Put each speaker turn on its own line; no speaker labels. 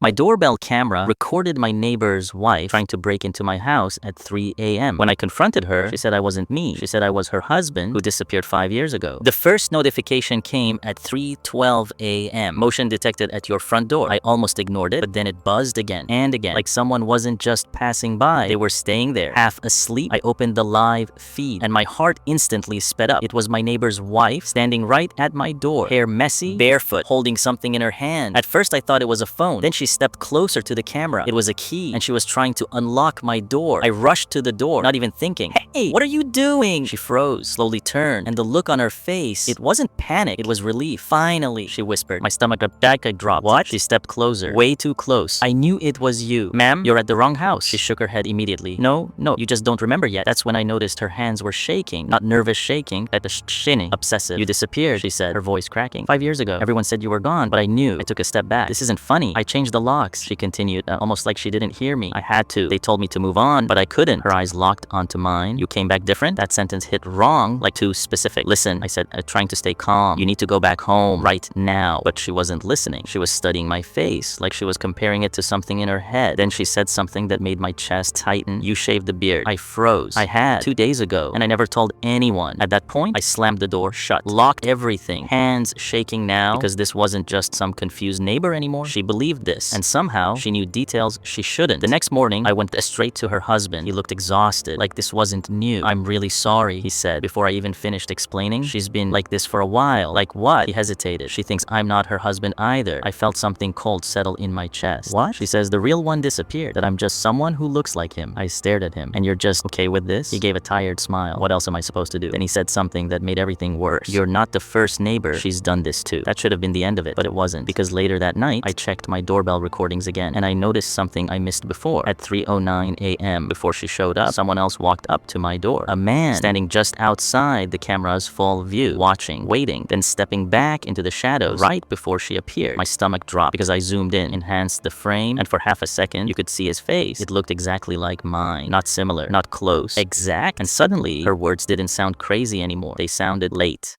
My doorbell camera recorded my neighbor's wife trying to break into my house at 3 a.m. When I confronted her, she said I wasn't me. She said I was her husband who disappeared 5 years ago. The first notification came at 3:12 a.m. Motion detected at your front door. I almost ignored it, but then it buzzed again and again, like someone wasn't just passing by. They were staying there, half asleep. I opened the live feed, and my heart instantly sped up. It was my neighbor's wife standing right at my door, hair messy, barefoot, holding something in her hand. At first, I thought it was a phone. Then she stepped closer to the camera. It was a key, and she was trying to unlock my door. I rushed to the door, not even thinking, "Hey, what are you doing?" She froze, slowly turned, and the look on her face, it wasn't panic, it was relief. "Finally," she whispered. My stomach dropped. "What?" She stepped closer, way too close. "I knew it was you." "Ma'am, you're at the wrong house." She shook her head immediately. No, you just don't remember yet." That's when I noticed her hands were shaking, not nervous shaking, but shaking, obsessive. "You disappeared," she said, her voice cracking. 5 years ago. Everyone said you were gone, but I knew." I took a step back. "This isn't funny. I changed the locks," she continued, almost like she didn't hear me. "I had to. They told me to move on, but I couldn't." Her eyes locked onto mine. "You came back different?" That sentence hit wrong, like too specific. "Listen," I said, trying to stay calm. "You need to go back home right now." But she wasn't listening. She was studying my face, like she was comparing it to something in her head. Then she said something that made my chest tighten. "You shaved the beard." I froze. "I had 2 days ago, and I never told anyone." At that point, I slammed the door shut, locked everything, hands shaking now, because this wasn't just some confused neighbor anymore. She believed this, and somehow she knew details she shouldn't. The next morning, I went straight to her husband. He looked exhausted, like this wasn't new. "I'm really sorry," he said, before I even finished explaining. "She's been like this for a while." "Like what?" He hesitated. "She thinks I'm not her husband either." I felt something cold settle in my chest. "What?" She says the real one disappeared, that I'm just someone who looks like him. I stared at him. "And you're just okay with this?" He gave a tired smile. "What else am I supposed to do?" Then he said something that made everything worse. "You're not the first neighbor she's done this to." That should have been the end of it, but it wasn't, because later that night, I checked my doorbell recordings again, and I noticed something I missed before. At 3:09 a.m., before she showed up, someone else walked up to my door. A man standing just outside the camera's full view, watching, waiting, then stepping back into the shadows right before she appeared. My stomach dropped because I zoomed in, enhanced the frame, and for half a second, you could see his face. It looked exactly like mine. Not similar, not close, exact. And suddenly, her words didn't sound crazy anymore. They sounded late.